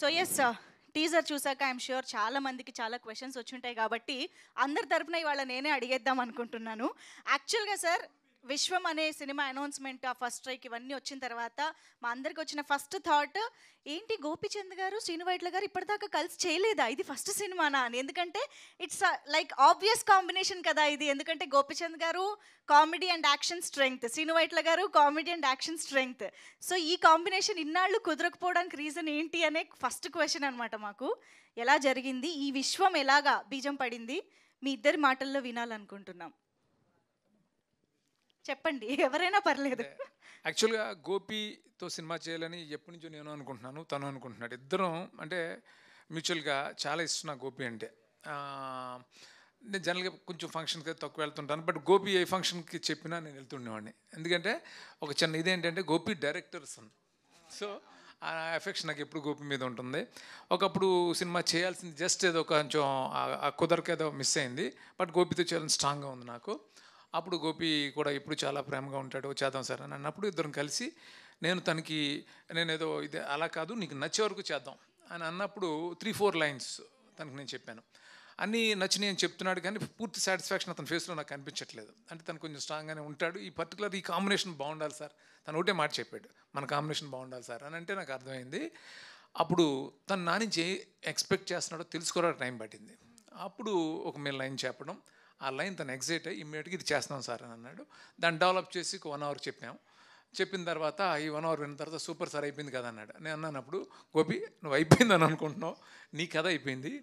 So yes teaser చూసాక I'm sure చాలా మందికి చాలా క్వశ్చన్స్ వచ్చుంటాయి కాబట్టి అందరి తరపున ఇవాళ నేనే అడిగేద్దాం అనుకుంటున్నాను. యాక్చువల్గా సార్ విశ్వం అనే సినిమా అనౌన్స్మెంట్ ఆ ఫస్ట్ స్ట్రైక్ ఇవన్నీ వచ్చిన తర్వాత మా అందరికి వచ్చిన ఫస్ట్ థాట్ ఏంటి గోపీచంద్ గారు శ్రీను వైట్ల గారు ఇప్పటిదాకా కలిసి చేయలేదా, ఇది ఫస్ట్ సినిమానా అని. ఎందుకంటే ఇట్స్ లైక్ ఆబ్వియస్ కాంబినేషన్ కదా ఇది. ఎందుకంటే Gopichand garu comedy and action strength, Srinu Vaitla garu comedy and action strength. So ఈ కాంబినేషన్ ఇన్నాళ్ళు కుదరకపోవడానికి రీజన్ ఏంటి అనే ఫస్ట్ క్వశ్చన్ అనమాట మాకు. ఎలా జరిగింది, ఈ విశ్వం ఎలాగా బీజం పడింది, మీ ఇద్దరి మాటల్లో వినాలనుకుంటున్నాం. చెప్పండి, ఎవరైనా పర్లేదు. యాక్చువల్గా గోపితో సినిమా చేయాలని ఎప్పటి నుంచో నేను అనుకుంటున్నాను, తను అనుకుంటున్నాడు. ఇద్దరం అంటే మ్యూచువల్గా చాలా ఇష్టం నాకు గోపి అంటే. నేను జనరల్గా కొంచెం ఫంక్షన్కి తక్కువ వెళ్తుంటాను, బట్ గోపి ఏ ఫంక్షన్కి చెప్పినా నేను వెళ్తుండేవాడిని. ఎందుకంటే ఒక చిన్న ఇదేంటంటే గోపి డైరెక్టర్స్ అని, సో ఆ ఎఫెక్షన్ నాకు ఎప్పుడు గోపి మీద ఉంటుంది. ఒకప్పుడు సినిమా చేయాల్సింది జస్ట్ ఏదో కొంచెం కుదరకేదో మిస్ అయింది, బట్ గోపితో చేయాలని స్ట్రాంగ్గా ఉంది నాకు. అప్పుడు గోపి కూడా ఇప్పుడు చాలా ప్రేమగా ఉంటాడు, చేద్దాం సార్ అని అన్నప్పుడు ఇద్దరం కలిసి నేను ఏదో ఇది అలా కాదు నీకు నచ్చే వరకు చేద్దాం అని అన్నప్పుడు 3-4 లైన్స్ తనకు నేను చెప్పాను. అన్నీ నచ్చినాయి అని చెప్తున్నాడు, కానీ పూర్తి సాటిస్ఫాక్షన్ అతని ఫేస్లో నాకు కనిపించట్లేదు. అంటే తను కొంచెం స్ట్రాంగ్గానే ఉంటాడు. ఈ కాంబినేషన్ బాగుండాలి సార్, తను ఒకటే మాట చెప్పాడు, మన కాంబినేషన్ బాగుండాలి సార్ అని. అంటే నాకు అర్థమైంది. అప్పుడు తను నా నుంచి ఎక్స్పెక్ట్ చేస్తున్నాడో తెలుసుకోవడానికి టైం పట్టింది. అప్పుడు ఒక మీద లైన్ చెప్పడం, ఆ లైన్ తను ఎగ్జైట్ అయ్యి ఇమ్మీడియట్గా ఇది చేస్తున్నాం సార్ అని అన్నాడు. దాన్ని డెవలప్ చేసి 1 అవర్ చెప్పాం. చెప్పిన తర్వాత ఈ 1 అవర్ విన్న తర్వాత సూపర్ సార్ అయిపోయింది కదా అన్నాడు. నేను అన్నప్పుడు గోపి నువ్వు అయిపోయిందని అనుకుంటున్నావు, నీ కథ అయిపోయింది,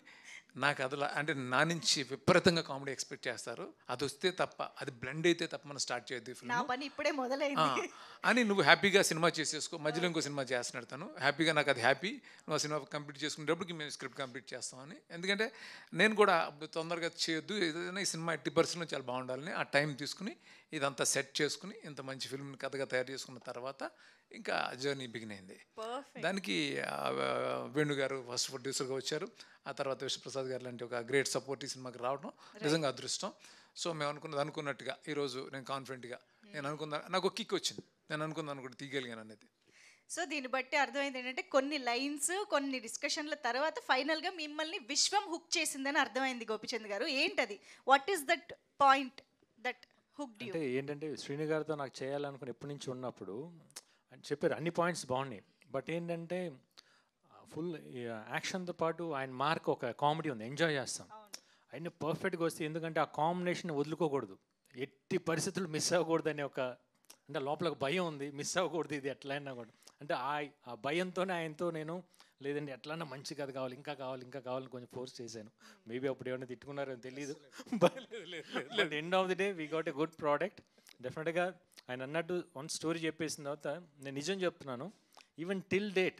నా కథలా అంటే నా నుంచి విపరీతంగా కామెడీ ఎక్స్పెక్ట్ చేస్తారు, అది వస్తే తప్ప, అది బ్లెండ్ అయితే తప్ప మనం స్టార్ట్ చేయొద్దు ఫిల్మ్ ఇప్పుడే మొదలైంది అని నువ్వు హ్యాపీగా సినిమా చేసేసుకో. మధ్యలో ఇంకో సినిమా చేస్తున్నాడు తను, హ్యాపీగా నాకు అది హ్యాపీ, నువ్వు ఆ సినిమా కంప్లీట్ చేసుకునేటప్పటికి మేము స్క్రిప్ట్ కంప్లీట్ చేస్తామని. ఎందుకంటే నేను కూడా తొందరగా చేయొద్దు, ఏదైనా ఈ సినిమా 80% చాలా బాగుండాలని ఆ టైం తీసుకుని ఇదంతా సెట్ చేసుకుని ఇంత మంచి ఫిల్మ్ని కథగా తయారు చేసుకున్న తర్వాత ఇంకా జర్నీ బిగిన్ అయింది. దానికి వేణుగారు ఫస్ట్ ప్రొడ్యూసర్గా వచ్చారు, ఆ తర్వాత విశ్వప్రసాద్ గారు లాంటి ఒక గ్రేట్ సపోర్ట్ ఈ సినిమాకి రావడం నిజంగా అదృష్టం. సో మేము అనుకున్నట్టుగా ఈరోజు నేను కాన్ఫిడెంట్గా నాకు ఒక కిక్ వచ్చింది, నేను అనుకున్నాను కూడా తీయగలిగాను అనేది. సో దీన్ని బట్టి అర్థమైంది ఏంటంటే కొన్ని లైన్స్ కొన్ని డిస్కషన్ల తర్వాత ఫైనల్గా మిమ్మల్ని విశ్వం హుక్ చేసిందని అర్థమైంది గోపిచంద్ గారు. ఏంటది, what is that point that hook you? అంటే ఏంటంటే శ్రీను గారితో నాకు చేయాలనుకుని ఎప్పటి నుంచి ఉన్నప్పుడు అని చెప్పారు, అన్ని పాయింట్స్ బాగున్నాయి, బట్ ఏంటంటే ఫుల్ యాక్షన్తో పాటు ఆయన మార్క్ ఒక కామెడీ ఉంది, ఎంజాయ్ చేస్తాం. ఆయన పర్ఫెక్ట్గా వస్తే, ఎందుకంటే ఆ కాంబినేషన్ వదులుకోకూడదు, ఎట్టి పరిస్థితులు మిస్ అవ్వకూడదు అనే ఒక, అంటే లోపల ఒక భయం ఉంది, మిస్ అవ్వకూడదు ఇది ఎట్లయినా కూడా. అంటే ఆ భయంతోనే ఆయనతో నేను లేదండి ఎట్లన్నా మంచి కథ కావాలి, ఇంకా కావాలని కొంచెం ఫోర్స్ చేశాను. మేబీ అప్పుడు ఏమైనా తిట్టుకున్నారో తెలియదు, but end of the day we got a good product. డెఫినెట్గా ఆయన అన్నట్టు వన్ స్టోరీ చెప్పేసిన తర్వాత నేను నిజం చెప్తున్నాను, even till date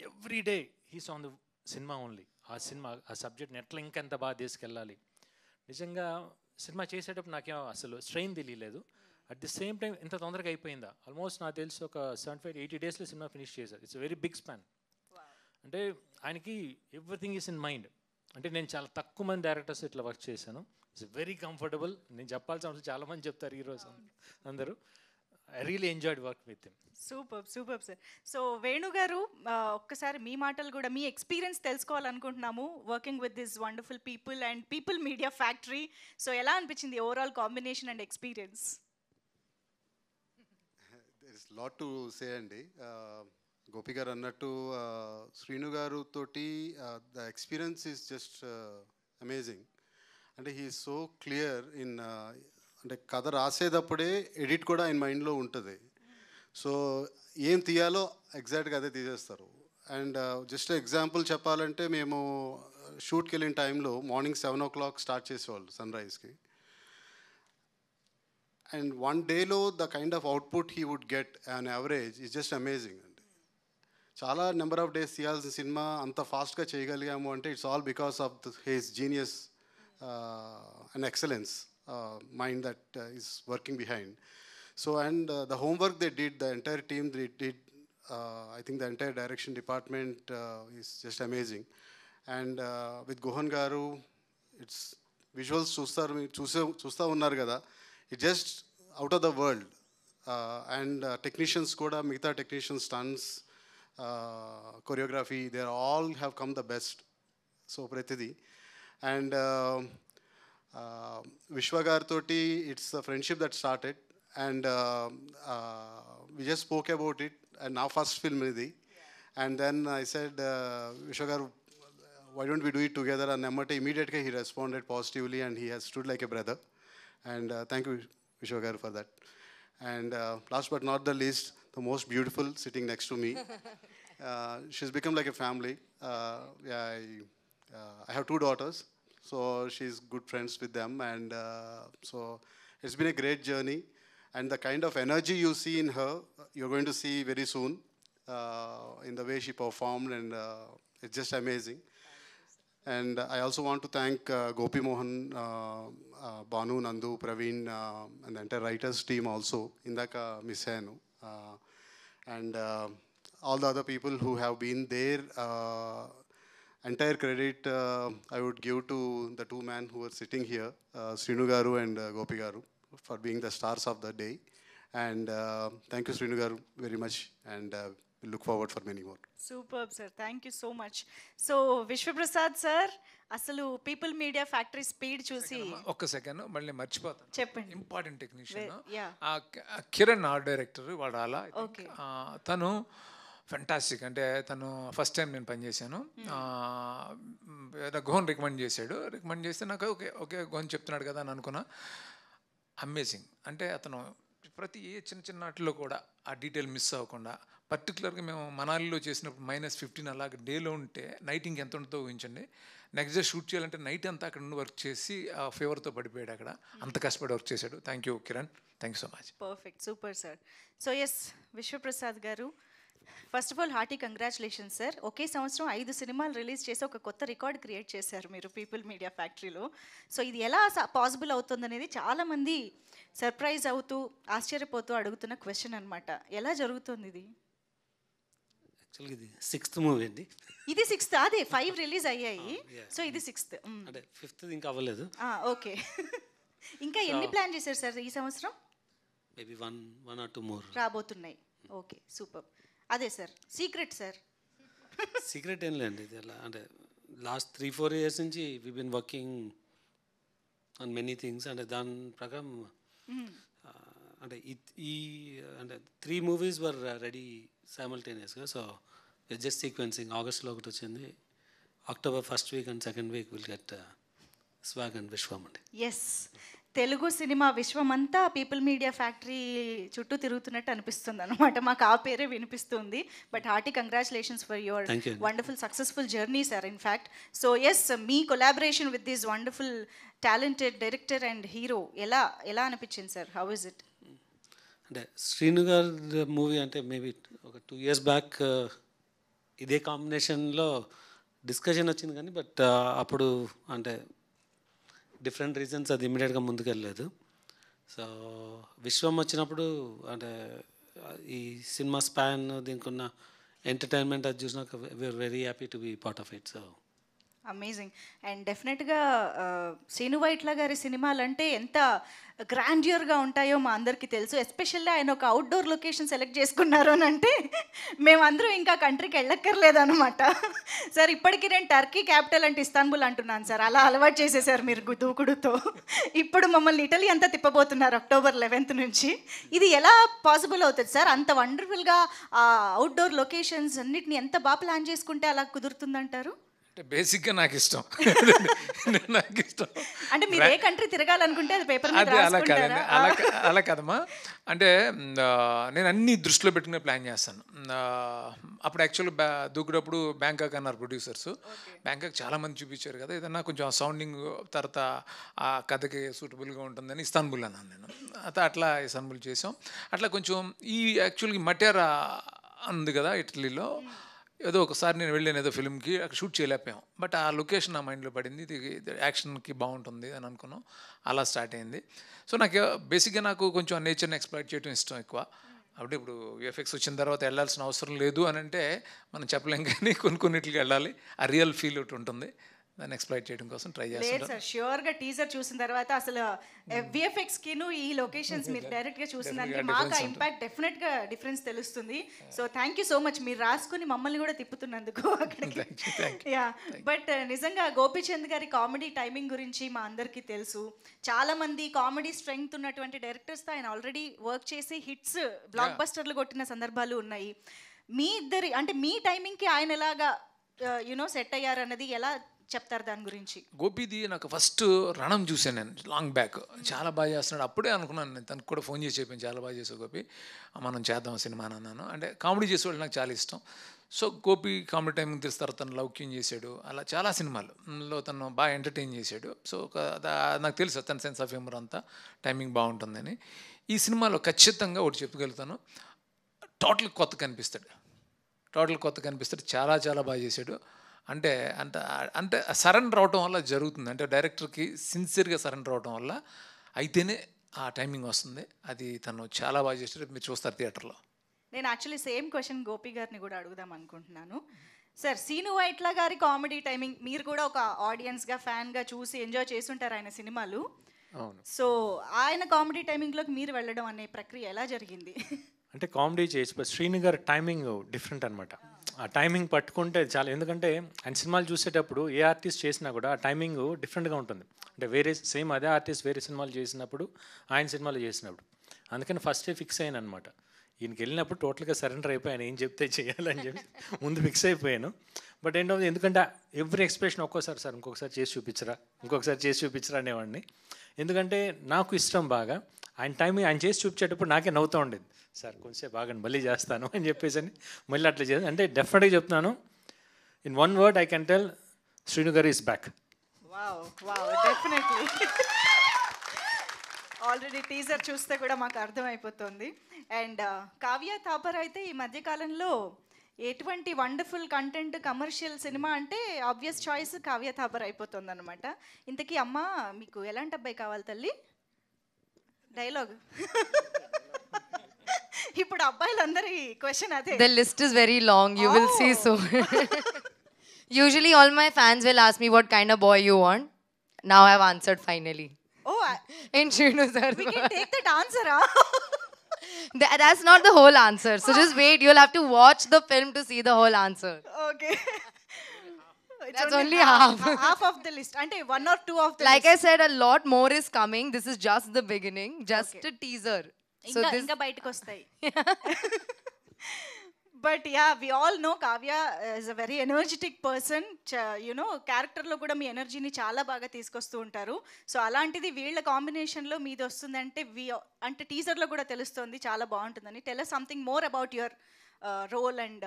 every day he's on the cinema only. ఆ సబ్జెక్ట్ని ఎట్లా ఇంకెంత బాగా తీసుకెళ్ళాలి. నిజంగా సినిమా చేసేటప్పుడు నాకేమో అసలు స్ట్రెయిన్ తెలియలేదు. అట్ ది సేమ్ టైం ఇంత తొందరగా అయిపోయిందా, ఆల్మోస్ట్ నాకు తెలిసి ఒక 75-80 డేస్లో సినిమా ఫినిష్ చేశారు. It's very big span. అంటే ఆయనకి ఎవ్రీథింగ్ ఈస్ ఇన్ మైండ్. అంటే నేను చాలా తక్కువ మంది డైరెక్టర్స్ ఇట్లా వర్క్ చేశాను. It's very comfortable. నేను చెప్పాల్సిన అవసరం చాలామంది చెప్తారు ఈరోజు అందరూ. I really enjoyed work with him. Super sir. So Venu గారు, ఒక్కసారి మీ మాటలు కూడా, మీ ఎక్స్పీరియన్స్ తెలుసుకోవాలనుకుంటున్నాము working with this wonderful people and people Media factory. So ఎలా అనిపించింది overall combination and experience? Lot to say అండి. గోపి గారు అన్నట్టు శ్రీను గారు తోటి the experience is just amazing. అంటే హీ సో క్లియర్ ఇన్, అంటే కథ రాసేటప్పుడే ఎడిట్ కూడా ఆయన మైండ్లో ఉంటుంది. సో ఏం తీయాలో ఎగ్జాక్ట్గా అదే తీసేస్తారు. అండ్ జస్ట్ ఎగ్జాంపుల్ చెప్పాలంటే మేము షూట్కి వెళ్ళిన టైంలో మార్నింగ్ 7 o'clock స్టార్ట్ చేసేవాళ్ళు సన్రైజ్కి. అండ్ 1 dayలో the kind of output he would get on average is just amazing అండి. చాలా నెంబర్ ఆఫ్ డేస్ తీయాల్సిన సినిమా అంత ఫాస్ట్గా చేయగలిగాము అంటే it's all because of his genius and excellence mind that is working behind. So and the homework they did, the entire team they did, I think the entire direction department is just amazing. And with Gohan Garu, it's visuals చూస్తా ఉన్నారు కదా, it just out of the world. And technicians కూడా, మిగతా technicians, stunts, choreography, they all have come the best. So Pratidi. And Vishwa Gartoti, it's a friendship that started. And we just spoke about it. And now first film idi. And then I said, Vishwa Garu, why don't we do it together? And immediately he responded positively and he has stood like a brother. And thank you, Vishwa Garu, for that. And last but not the least, the most beautiful sitting next to me. She's become like a family. I have 2 daughters, so she's good friends with them. And so it's been a great journey. And the kind of energy you see in her, you're going to see very soon in the way she performed. And it's just amazing. And I also want to thank Gopi Mohan, Banu, Nandu, Praveen, and the entire writers team also. Indaka miss ayanu. And all the other people who have been there. Entire credit I would give to the 2 men who are sitting here, Srinu Garu and Gopi Garu, for being the stars of the day. And thank you, Srinu Garu, very much. And we look forward for many more. Super sir, thank you so much. So Vishwaprasad sir, అసలు people Media factory speed చూసి ఒక్క second మళ్ళీ మర్చిపోతాను. చెప్పండి. Important technician yeah. Kiran art director వాడు రాలా. Okay. తను fantastic. అంటే తను ఫస్ట్ టైం నేను పనిచేశాను. గోహన్ రికమెండ్ చేస్తే నాకు ఓకే గోహన్ చెప్తున్నాడు కదా అని అనుకున్నా. అమేజింగ్. అంటే అతను ప్రతి చిన్న వాటిలో కూడా ఆ డీటెయిల్ మిస్ అవ్వకుండా, పర్టికులర్గా మేము మనాలిలో చేసినప్పుడు -15 అలాగ డేలో ఉంటే నైట్ ఇంకెంత ఉంటుందో ఊహించండి. నెక్స్ట్ డే షూట్ చేయాలంటే నైట్ అంతా అక్కడ నుండి వర్క్ చేసి ఆ ఫీవర్తో పడిపోయాడు అక్కడ. అంత కష్టపడి వర్క్ చేశాడు. Thank you Kiran, thank you so much. Perfect, super sir. So S Vishwaprasad garu, first of all hearty congratulations sir. ఒకే సంవత్సరం 5 సినిమాలు రిలీజ్ చేసి ఒక కొత్త రికార్డ్ క్రియేట్ చేశారు మీరు పీపుల్ మీడియా ఫ్యాక్టరీలో. సో ఇది ఎలా పాసిబుల్ అవుతుందనేది చాలామంది సర్ప్రైజ్ అవుతూ ఆశ్చర్యపోతూ అడుగుతున్న క్వశ్చన్ అనమాట. ఎలా జరుగుతుంది ఇది? యాక్చువల్గా ఇది 6th మూవీ అండి. ఇది 6th, అదే 5 రిలీజ్ అయ్యాయి. సో ఇది 6th. అంటే 5th ఇంకా అవ్వలేదు. ఓకే. ఇంకా ఎన్ని ప్లాన్ చేశారు సార్ ఈ సంవత్సరం? Maybe one or two more రాబోతున్నాయి. Okay, super. అదే సార్ సీక్రెట్ సార్. సీక్రెట్ ఏం లేదండి. ఇది ఎలా అంటే లాస్ట్ 3-4 ఇయర్స్ నుంచి we been working on many things. అంటే దాని ప్రకారం అంటే ఈ అంటే 3 మూవీస్ వర్ రెడీ సైమల్టేనియస్గా. So it's just sequencing. ఆగస్ట్లో ఒకటి వచ్చింది, October 1st week and 2nd week will get Swag and Vishwam అండి. ఎస్, తెలుగు సినిమా విశ్వమంతా పీపుల్ మీడియా ఫ్యాక్టరీ చుట్టూ తిరుగుతున్నట్టు అనిపిస్తుంది అనమాట. మాకు ఆ పేరే వినిపిస్తుంది. But hearty congratulations for your wonderful successful journey sir. In fact so yes, మీ collaboration with this wonderful talented director and hero ఎలా అనిపించింది సార్? How is it? అంటే శ్రీను గారి మూవీ అంటే మేబీ ఒక 2 years బ్యాక్ ఇదే కాంబినేషన్లో డిస్కషన్ వచ్చింది కానీ బట్ అప్పుడు అంటే డిఫరెంట్ రీజన్స్ అది ఇమీడియట్గా ముందుకెళ్ళలేదు. సో విశ్వం వచ్చినప్పుడు అంటే ఈ సినిమా స్పాన్ దీనికి ఉన్న ఎంటర్టైన్మెంట్ అది చూసినాక we're very happy to be part of it. So amazing. And డెఫినెట్గా శ్రీను వైట్ల గారి సినిమాలు అంటే ఎంత గ్రాండ్యూర్గా ఉంటాయో మా అందరికీ తెలుసు. ఎస్పెషల్లీ ఆయన ఒక అవుట్డోర్ లొకేషన్ సెలెక్ట్ చేసుకున్నారు అని అంటే మేమందరం ఇంకా కంట్రీకి వెళ్ళక్కర్లేదన్నమాట. సార్ ఇప్పటికీ నేను టర్కీ క్యాపిటల్ అంటే ఇస్తాన్బుల్ అంటున్నాను సార్. అలా అలవాటు చేసేసారు మీరు దూకుడుతో. ఇప్పుడు మమ్మల్ని ఇటలీ అంతా తిప్పబోతున్నారు అక్టోబర్ 11th నుంచి. ఇది ఎలా పాసిబుల్ అవుతుంది సార్? అంత వండర్ఫుల్గా అవుట్డోర్ లొకేషన్స్ అన్నిటిని ఎంత బాగా ప్లాన్ చేసుకుంటే అలా కుదురుతుందంటారు? బేసిక్గా నాకు ఇష్టం. అంటే మీరు ఏ కంట్రీ తిరగాలనుకుంటే అది పేపర్ మీద అదే అలా రాసుకుంటారా? కాదండి, అలా కాదమ్మా. అంటే నేను అన్ని దృష్టిలో పెట్టుకునే ప్లాన్ చేస్తాను. అప్పుడు యాక్చువల్గా దూకుడప్పుడు బ్యాంకాక్ అన్నారు ప్రొడ్యూసర్స్. బ్యాంకాక్ చాలామంది చూపించారు కదా, ఏదన్నా కొంచెం సౌండింగ్ తర్వాత ఆ కథకి సూటబుల్గా ఉంటుందని ఇస్తాన్బుల్ అన్నాను నేను. అట్లా ఇస్తాన్బుల్ చేసాం. అట్లా కొంచెం ఈ యాక్చువల్గా మటేరా ఉంది కదా ఇటలీలో, ఏదో ఒకసారి నేను వెళ్ళాను ఏదో ఫిల్మ్కి, అక్కడ షూట్ చేయలేకపోయాం. బట్ ఆ లొకేషన్ నా మైండ్లో పడింది, ఇది యాక్షన్కి బాగుంటుంది అని అనుకున్నాం. అలా స్టార్ట్ అయింది. సో నాకు బేసిక్గా నాకు కొంచెం నేచర్ని ఎక్స్ప్లోర్ చేయడం ఇష్టం ఎక్కువ. అప్పుడు ఇప్పుడు విఎఫ్ఎక్స్ వచ్చిన తర్వాత వెళ్ళాల్సిన అవసరం లేదు అని అంటే మనం చెప్పలేం, కానీ కొన్నిటికి వెళ్ళాలి. ఆ రియల్ ఫీల్ ఒకటి ఉంటుంది. దాన్ని ఎక్స్ప్లాయిట్ చేయడం కోసం ట్రై లేదు చేస్తాను. సార్, ష్యూర్గా టీజర్ చూసిన తర్వాత అసలు విఎఫ్ఎక్స్కిను ఈ లొకేషన్స్ మీరు డైరెక్ట్గా చూసిందానికి మాకు ఆ ఇంపాక్ట్ డెఫినెట్గా డిఫరెన్స్ తెలుస్తుంది. So thank you so much, మీరు రాసుకుని మమ్మల్ని కూడా తిప్పుతున్నందుకు అక్కడికి. యా, బట్ నిజంగా గోపీచంద్ గారి కామెడీ టైమింగ్ గురించి మా అందరికీ తెలుసు. చాలామంది కామెడీ స్ట్రెంగ్త్ ఉన్నటువంటి డైరెక్టర్స్తో ఆయన ఆల్రెడీ వర్క్ చేసి హిట్స్ బ్లాక్ బస్టర్లు కొట్టిన సందర్భాలు ఉన్నాయి. మీ ఇద్దరి అంటే మీ టైమింగ్కి ఆయన ఎలాగా సెట్ అయ్యారు అన్నది ఎలా చెప్తారు దాని గురించి? గోపీది నాకు ఫస్ట్ రణం చూశాను నేను లాంగ్ బ్యాక్, చాలా బాగా చేస్తున్నాడు. అప్పుడే అనుకున్నాను నేను, తనకు కూడా ఫోన్ చేసి చెప్పాను చాలా బాగా చేసావు గోపి, మనం చేద్దాం సినిమా అని అన్నాను. అంటే కామెడీ చేసేవాళ్ళు నాకు చాలా ఇష్టం. సో గోపి కామెడీ టైమింగ్ తెలుస్తారు, తను లౌక్యం చేశాడు, అలా చాలా సినిమాల్లో తను బాగా ఎంటర్టైన్ చేశాడు. సో నాకు తెలుసు తన సెన్స్ ఆఫ్ హ్యూమర్ అంతా టైమింగ్ బాగుంటుందని. ఈ సినిమాలో ఖచ్చితంగా ఒకటి చెప్పగలుగుతాను, టోటల్ కొత్త కనిపిస్తాడు, చాలా చాలా బాగా చేశాడు. అంటే అంటే సరెండర్ అవటం వల్ల జరుగుతుంది, అంటే డైరెక్టర్కి సిన్సియర్గా సరెండర్ అవటం వల్ల అయితేనే ఆ టైమింగ్ వస్తుంది. అది తను చాలా బాగా చేశాడు, మీరు చూస్తారు థియేటర్లో. నేను యాక్చువల్లీ సేమ్ క్వశ్చన్ గోపి గారిని కూడా అడుగుదాం అనుకుంటున్నాను. సార్, సీను వైట్ల గారి కామెడీ టైమింగ్ మీరు కూడా ఒక ఆడియన్స్గా ఫ్యాన్గా చూసి ఎంజాయ్ చేస్తుంటారు ఆయన సినిమాలు. అవును. సో ఆయన కామెడీ టైమింగ్లోకి మీరు వెళ్ళడం అనే ప్రక్రియ ఎలా జరిగింది? అంటే కామెడీ చేయొచ్చు, శ్రీను గారి టైమింగ్ డిఫరెంట్ అనమాట. ఆ టైమింగ్ పట్టుకుంటే చాలా, ఎందుకంటే ఆయన సినిమాలు చూసేటప్పుడు ఏ ఆర్టిస్ట్ చేసినా కూడా ఆ టైమింగ్ డిఫరెంట్గా ఉంటుంది. అంటే వేరే సేమ్ అదే ఆర్టిస్ట్ వేరే సినిమాలు చేసినప్పుడు ఆయన సినిమాలు చేసినప్పుడు, అందుకని ఫస్టే ఫిక్స్ అయ్యాను అనమాట. ఈయనకి వెళ్ళినప్పుడు టోటల్గా సరెండర్ అయిపోయాను, ఏం చెప్తే చేయాలని చెప్పి ముందు ఫిక్స్ అయిపోయాను. బట్ ఏంటో ఎందుకంటే ఎవ్రీ ఎక్స్ప్రెషన్ ఒక్కోసారి సార్ ఇంకొకసారి చేసి చూపించరా అనేవాడిని. ఎందుకంటే నాకు ఇష్టం బాగా ఆయన టైమింగ్, ఆయన చేసి చూపించేటప్పుడు నాకే నవ్వుతూ ఉండేది, సార్ కొంచెం బాగా మళ్ళీ చేస్తాను అని చెప్పేసి మళ్ళీ అట్లా చేస్తాను. అంటే డెఫినెట్గా చెప్తున్నాను, in one word I can tell, Srinu garu is back. Definitely already teaser చూస్తే కూడా మాకు అర్థమైపోతుంది. అండ్ కావ్య థాపర్ అయితే ఈ మధ్యకాలంలో ఎటువంటి వండర్ఫుల్ కంటెంట్ కమర్షియల్ సినిమా అంటే ఆబ్వియస్ చాయిస్ కావ్య థాపర్ అయిపోతుంది అనమాట. ఇంతకీ అమ్మ మీకు ఎలాంటి అబ్బాయి కావాలి తల్లి? డైలాగ్ ఇప్పుడు అబ్బాయిలందరి క్వశ్చన్ అదే. The list is very long, you will see soon. Usually all my fans will ask me what kind of boy you want. Now I've answered finally. Oh, In Shrinu sir. we can take that answer. That's not the whole answer. So just wait, you'll have to watch the film to see the whole answer. Okay. That's only half. Half of the list. Ante one or two of the Like list. I said, a lot more is coming. This is just the beginning, just a teaser. So this ఇంకా బయటకు వస్తాయి. But yeah, we all know Kavya is a very energetic person. క్యారెక్టర్లో కూడా మీ ఎనర్జీని చాలా బాగా తీసుకొస్తూ ఉంటారు. సో అలాంటిది వీళ్ళ కాంబినేషన్లో మీది వస్తుందంటే అంటే టీజర్లో కూడా తెలుస్తుంది చాలా బాగుంటుందని. Tell us something more about your role and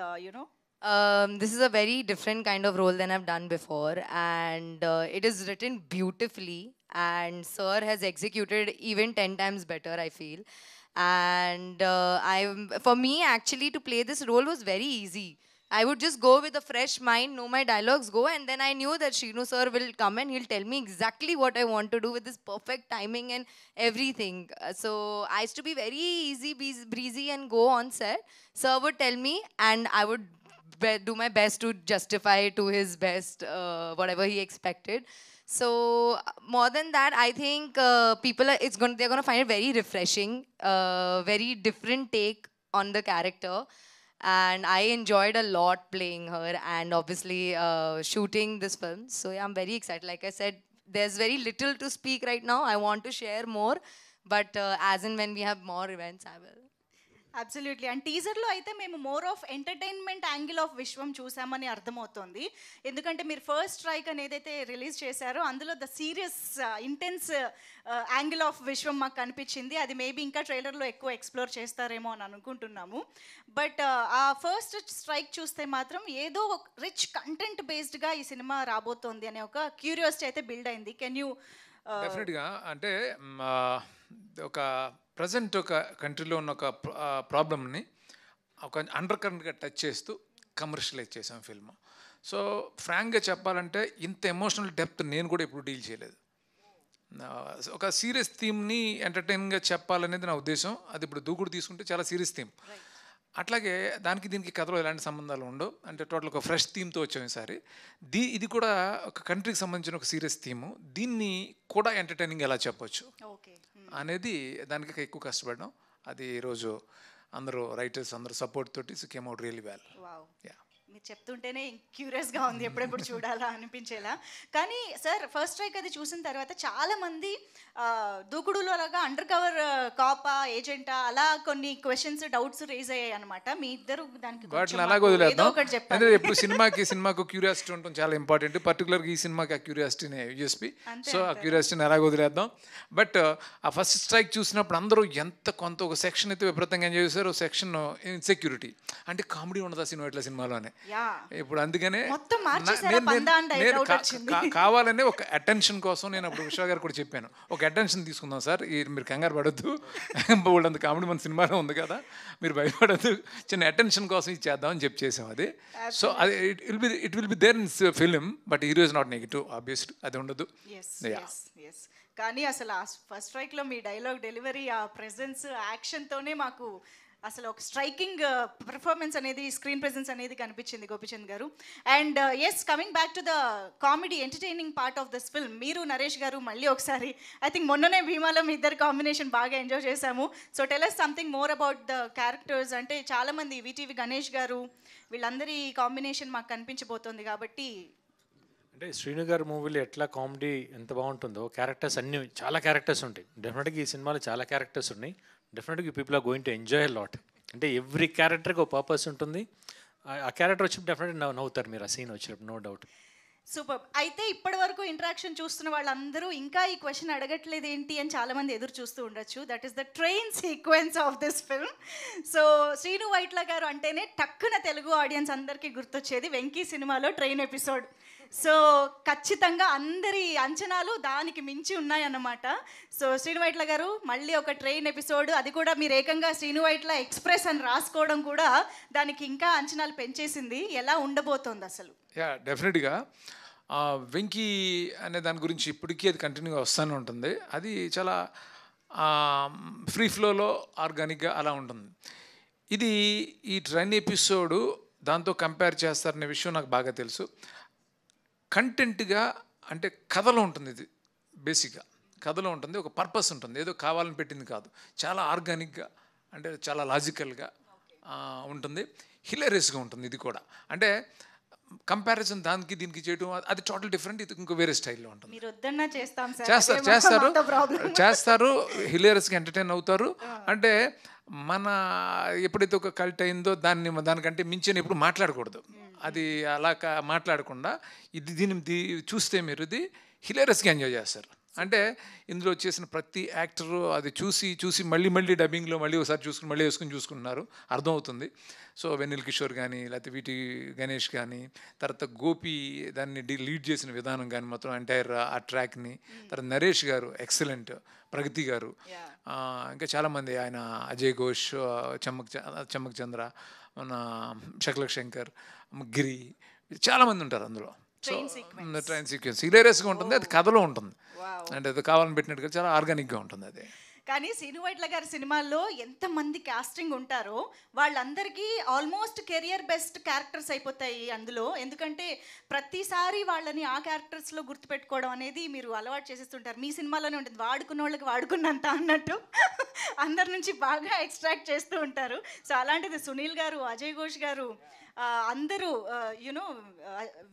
this is a very different kind of role than I've done before, and it is written beautifully, and sir has executed even 10 times better, I feel. And for me actually to play this role was very easy. I would just go with a fresh mind, know my dialogues, go, and then I knew that Shrinu sir will come and he'll tell me exactly what I want to do with this perfect timing and everything. So I used to be very easy breezy and go on set. Sir would tell me and I would do my best to justify to his best whatever he expected. So more than that, I think they're going to find it very refreshing, very different take on the character, and I enjoyed a lot playing her and obviously shooting this film. So yeah, I'm very excited. Like I said, there's very little to speak right now. I want to share more, but as and when we have more events, I will. Absolutely. And టీజర్లో అయితే మేము more of entertainment angle of Vishwam చూసామని అర్థమవుతుంది. ఎందుకంటే మీరు first strike అని ఏదైతే release చేశారో అందులో the serious intense angle of విశ్వం మాకు కనిపించింది. అది మేబీ ఇంకా ట్రైలర్లో ఎక్కువ ఎక్స్ప్లోర్ చేస్తారేమో అని అనుకుంటున్నాము. బట్ ఆ ఫస్ట్ స్ట్రైక్ చూస్తే మాత్రం ఏదో రిచ్ కంటెంట్ బేస్డ్గా ఈ సినిమా రాబోతోంది అనే ఒక క్యూరియాసిటీ అయితే బిల్డ్ అయింది. Can you? డెఫినెట్గా. అంటే ఒక ప్రజెంట్ ఒక కంట్రీలో ఉన్న ఒక ప్రాబ్లమ్ని ఒక అండర్ కరెంట్గా టచ్ చేస్తూ కమర్షియలైజ్ చేసాం ఫిల్మ్. సో ఫ్రాంక్గా చెప్పాలంటే ఇంత ఎమోషనల్ డెప్త్ నేను కూడా ఎప్పుడు డీల్ చేయలేదు. ఒక సీరియస్ థీమ్ని ఎంటర్టైన్గా చెప్పాలనేది నా ఉద్దేశం. అది ఇప్పుడు దూకుడు తీసుకుంటే చాలా సీరియస్ థీమ్, అట్లాగే దానికి దీనికి కథలో ఎలాంటి సంబంధాలు ఉండవు. అంటే టోటల్ ఒక ఫ్రెష్ థీమ్తో వచ్చాం ఈసారి. ఇది కూడా ఒక కంట్రీకి సంబంధించిన ఒక సీరియస్ థీము. దీన్ని కూడా ఎంటర్టైనింగ్ ఎలా చెప్పొచ్చు ఓకే. అనేది దానికి ఎక్కువ కష్టపడ్డాం. అది ఈరోజు అందరూ రైటర్స్ అందరూ సపోర్ట్ తోటి came out really well. Wow. Yeah. మీరు చెప్తుంటేనే క్యూరియస్గా ఉంది ఎప్పుడెప్పుడు చూడాలా అనిపించేలా. కానీ సార్ ఫస్ట్ స్ట్రైక్ అది చూసిన తర్వాత చాలామంది దూకుడులో లాగా అండర్ కవర్ కాపా ఏజెంటా అలా కొన్ని క్వశ్చన్స్ డౌట్స్ రేజ్ అయ్యాయి అనమాట. మీ ఇద్దరు దానికి వాటిని అలాగే వదిలేద్దాం. ఒకటి చెప్పండి. అంటే ఎప్పుడు సినిమాకు క్యూరియాసిటీ ఉండటం చాలా ఇంపార్టెంట్. పర్టికులర్గా ఈ సినిమాకి ఆ క్యూరియాసిటీనే యూఎస్పీ. సో ఆ క్యూరియాసిటీని అలాగే వదిలేద్దాం. బట్ ఆ ఫస్ట్ స్ట్రైక్ చూసినప్పుడు అందరూ కొంత ఒక సెక్షన్ అయితే విపరీతంగా ఎంజాయ్ చేశారు. సెక్షన్ ఇన్సెక్యూరిటీ, అంటే కామెడీ ఉండదు ఆ సినిమాలోనే. ఇప్పుడు అందుకనే కావాలనే ఒక అటెన్షన్ కోసం నేను అప్పుడు విశ్వ గారు కూడా చెప్పాను, ఒక అటెన్షన్ తీసుకుందాం సార్, మీరు కంగారు పడద్దు, వాళ్ళంత కామెడీ మన సినిమాలో ఉంది కదా, మీరు భయపడద్దు, చిన్న అటెన్షన్ కోసం ఇది చేద్దామని చేసాం అది. సో అది it will be there in film, but hero is not negative obviously, అది ఉండదు. కానీ అసలు ఆ ఫస్ట్ స్ట్రైక్లో మీ డైలాగ్ డెలివరీ, ఆ ప్రెజెన్స్, యాక్షన్తోనే మాకు అసలు ఒక స్ట్రైకింగ్ పర్ఫార్మెన్స్ అనేది, స్క్రీన్ ప్రెజెన్స్ అనేది కనిపించింది Gopichand garu. And yes, coming back to the comedy entertaining part of this film, మీరు నరేష్ గారు మళ్ళీ ఒకసారి, ఐ థింక్ మొన్ననే భీమాలో మీ ఇద్దరు కాంబినేషన్ బాగా ఎంజాయ్ చేశాము. So tell us something more about the characters. అంటే చాలామంది విటీవీ గణేష్ గారు వీళ్ళందరి కాంబినేషన్ మాకు కనిపించబోతోంది కాబట్టి. అంటే శ్రీను గారి మూవీలో ఎట్లా కామెడీ ఎంత బాగుంటుందో, క్యారెక్టర్స్ అన్నీ చాలా క్యారెక్టర్స్ ఉంటాయి. డెఫినెట్గా ఈ సినిమాలో చాలా క్యారెక్టర్స్ ఉన్నాయి. డెఫినెట్గా people are going to enjoy lot. అంటే ఎవ్రీ క్యారెక్టర్కి ఒక పర్పస్ ఉంటుంది. ఆ క్యారెక్టర్ వచ్చినప్పుడు డెఫినెట్గా నవ్వుతారు మీరు ఆ సీన్ వచ్చినప్పుడు, నో డౌట్. సూపర్. అయితే ఇప్పటి వరకు ఇంటరాక్షన్ చూస్తున్న వాళ్ళందరూ ఇంకా ఈ క్వశ్చన్ అడగట్లేదు ఏంటి అని చాలామంది ఎదురు చూస్తూ ఉండొచ్చు. That is the train sequence of this film. So Srinu Vaitla గారు అంటేనే టక్కున తెలుగు ఆడియన్స్ అందరికీ గుర్తొచ్చేది వెంకీ సినిమాలో ట్రైన్ ఎపిసోడ్. సో ఖచ్చితంగా అందరి అంచనాలు దానికి మించి ఉన్నాయన్నమాట. సో శ్రీను వైట్ల గారు మళ్ళీ ఒక ట్రైన్ ఎపిసోడ్, అది కూడా మీరు ఏకంగా శ్రీను వైట్ల ఎక్స్ప్రెస్ అని రాసుకోవడం కూడా దానికి ఇంకా అంచనాలు పెంచేసింది. ఎలా ఉండబోతోంది అసలు? యా, డెఫినెట్గా వెంకీ అనే దాని గురించి ఇప్పటికీ అది కంటిన్యూగా వస్తూనే ఉంటుంది. అది చాలా ఫ్రీ ఫ్లోలో ఆర్గానిక్గా అలా ఉంటుంది. ఇది ఈ ట్రైన్ ఎపిసోడు దాంతో కంపేర్ చేస్తారనే విషయం నాకు బాగా తెలుసు. కంటెంట్గా అంటే కథలో ఉంటుంది, ఇది బేసిక్గా కథలో ఉంటుంది, ఒక పర్పస్ ఉంటుంది, ఏదో కావాలని పెట్టింది కాదు, చాలా ఆర్గానిక్గా అంటే చాలా లాజికల్గా ఉంటుంది, హిలేరియస్గా ఉంటుంది. ఇది కూడా అంటే కంపారిజన్ దానికి దీనికి చేయడం అది టోటల్ డిఫరెంట్, ఇది ఇంకో వేరే స్టైల్లో ఉంటుంది. చేస్తారు హిలేరియస్గా ఎంటర్టైన్ అవుతారు. అంటే మన ఎప్పుడైతే ఒక కల్ట్ అయిందో దానికంటే మించిన ఎప్పుడు మాట్లాడకూడదు. అది అలా మాట్లాడకుండా దీన్ని చూస్తే మీరు ఇది హిలేరియస్గా ఎంజాయ్ చేస్తారు. అంటే ఇందులో వచ్చేసిన ప్రతి యాక్టరు అది చూసి మళ్ళీ డబ్బింగ్లో మళ్ళీ ఒకసారి మళ్ళీ చూసుకుంటున్నారు, అర్థమవుతుంది. సో వెన్నెల కిషోర్ కానీ, లేకపోతే వీటి గణేష్ కానీ, తర్వాత గోపి దాన్ని లీడ్ చేసిన విధానం కానీ, మొత్తం ఎంటైర్ ఆ ట్రాక్ని, తర్వాత నరేష్ గారు ఎక్సలెంట్, ప్రగతి గారు, ఇంకా చాలామంది, ఆయన అజయ్ ఘోష్, చమ్మక్ చంద్ర, మన శకలక్ శంకర్, గిరి, చాలామంది ఉంటారు అందులో. సో ట్రైన్ సీక్వెన్స్ హిలేరియస్గా ఉంటుంది, అది కథలో ఉంటుంది, అంటే అది కావాలని పెట్టినట్టుగా చాలా ఆర్గానిక్గా ఉంటుంది అది. కానీ శ్రీను వైట్ల గారి సినిమాల్లో ఎంతమంది కాస్టింగ్ ఉంటారో వాళ్ళందరికీ ఆల్మోస్ట్ కెరియర్ బెస్ట్ క్యారెక్టర్స్ అయిపోతాయి అందులో. ఎందుకంటే ప్రతిసారి వాళ్ళని ఆ క్యారెక్టర్స్లో గుర్తుపెట్టుకోవడం అనేది మీరు అలవాటు చేసేస్తుంటారు. మీ సినిమాలోనే ఉంటుంది, వాడుకున్న వాళ్ళకి వాడుకున్నంత అన్నట్టు అందరి నుంచి బాగా ఎక్స్ట్రాక్ట్ చేస్తూ ఉంటారు. సో అలాంటిది సునీల్ గారు, అజయ్ ఘోష్ గారు, అందరూ యునో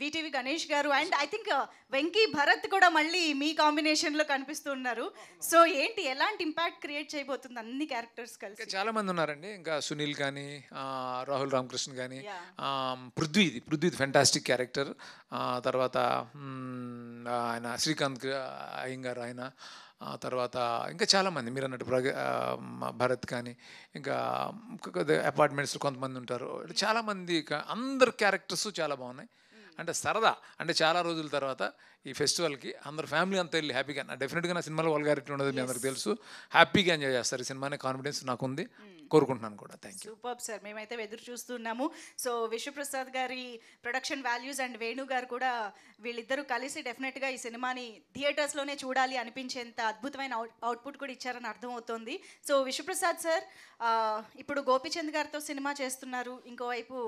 విటీవీ గణేష్ గారు, and I think Venky Bharat కూడా మళ్ళీ మీ కాంబినేషన్లో కనిపిస్తున్నారు. సో ఏంటి, ఎలాంటి ఇంపాక్ట్ క్రియేట్ చేయబోతుంది అన్ని క్యారెక్టర్స్ కలిసి? చాలా మంది ఉన్నారండి, ఇంకా సునీల్ కానీ, రాహుల్ రామకృష్ణ కానీ, పృథ్వీ ఫెంటాస్టిక్ క్యారెక్టర్, తర్వాత ఆయన శ్రీకాంత్ అయ్యంగారు, ఆయన తర్వాత ఇంకా చాలామంది మీరు అన్నట్టు భరత్ కానీ, ఇంకా అపార్ట్మెంట్స్లో కొంతమంది ఉంటారు, చాలామంది, అందరు క్యారెక్టర్స్ చాలా బాగున్నాయి. అంటే సరదా, అంటే చాలా రోజుల తర్వాత ఈ ఫెస్టివల్కి అందరు ఫ్యామిలీ అంతా వెళ్ళి హ్యాపీగా, డెఫినెట్గా నా సినిమాలో వల్గారిటీ ఉండదు మీ అందరికి తెలుసు, హ్యాపీగా ఎంజాయ్ చేస్తారు ఈ సినిమానే కాన్ఫిడెన్స్ నాకు ఉంది, కోరుకుంటున్నాను కూడా. Thank you. సూపర్ సార్, మేమైతే ఎదురు చూస్తున్నాము. సో విశ్వప్రసాద్ గారి ప్రొడక్షన్ వాల్యూస్ అండ్ వేణు గారు కూడా వీళ్ళిద్దరూ కలిసి డెఫినెట్గా ఈ సినిమాని థియేటర్స్లోనే చూడాలి అనిపించేంత అద్భుతమైన అవుట్పుట్ కూడా ఇచ్చారని అర్థమవుతోంది. సో విశ్వప్రసాద్ సార్ ఇప్పుడు గోపీచంద్ గారితో సినిమా చేస్తున్నారు, ఇంకోవైపు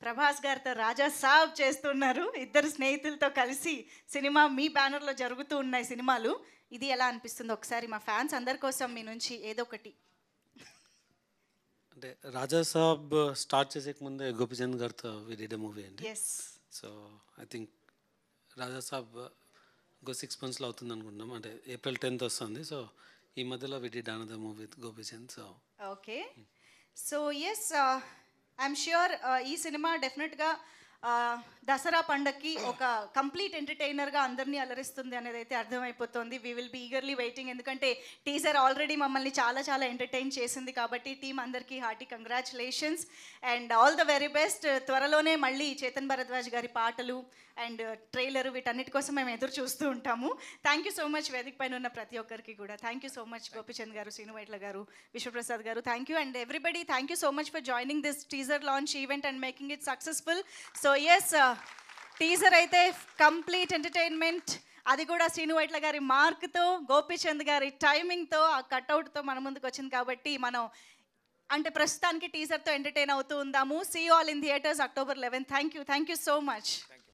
ప్రభాస్ గారితో రాజా సాబ్ చేస్తున్నారు, ఇద్దరు స్నేహితులతో కలిసి సినిమా మీ బ్యానర్లో జరుగుతూ ఉన్నాయి సినిమాలు. ఇది ఎలా అనిపిస్తుంది ఒకసారి మా ఫ్యాన్స్ అందరి కోసం మీ నుంచి ఏదో ఒకటి. అంటే రాజా సాబ్ స్టార్ట్ చేసే ముందే గోపీచంద్ గారితో వి డిడ్ ఎ మూవీ అండి. ఎస్. సో ఐ థింక్ రాజా సాబ్ ఇంకో 6 monthsలో అవుతుంది అనుకుంటున్నాం, అంటే April 10th వస్తుంది. సో ఈ మధ్యలో we did another movie with Gopichand. So okay. So yes, I'm sure ఈ సినిమా డెఫినెట్గా దసరా పండగకి ఒక కంప్లీట్ ఎంటర్టైనర్గా అందరినీ అలరిస్తుంది అనేది అయితే అర్థమైపోతుంది. We will be eagerly waiting, ఎందుకంటే టీజర్ ఆల్రెడీ మమ్మల్ని చాలా చాలా ఎంటర్టైన్ చేసింది. కాబట్టి టీమ్ అందరికీ hearty congratulations and all the very best. త్వరలోనే మళ్ళీ చేతన్ భరద్వాజ్ గారి పాటలు అండ్ ట్రైలర్ వీటన్నిటి కోసం మేము ఎదురు చూస్తూ ఉంటాము. థ్యాంక్ యూ సో మచ్ వేదిక పైన ఉన్న ప్రతి ఒక్కరికి కూడా. Thank you so much Gopichand garu, Srinu Vaitla garu, Vishwaprasad garu. Thank you and everybody. Thank you so much for joining this teaser launch event and making it successful. So yes, teaser అయితే కంప్లీట్ ఎంటర్టైన్మెంట్, అది కూడా శ్రీను వైట్ల గారి మార్క్తో, గోపీచంద్ గారి టైమింగ్తో, ఆ కట్అవుట్తో మన ముందుకు వచ్చింది. కాబట్టి మనం అంటే ప్రస్తుతానికి టీజర్తో ఎంటర్టైన్ అవుతూ ఉందాము. See you all in theatres October 11. Thank you so much.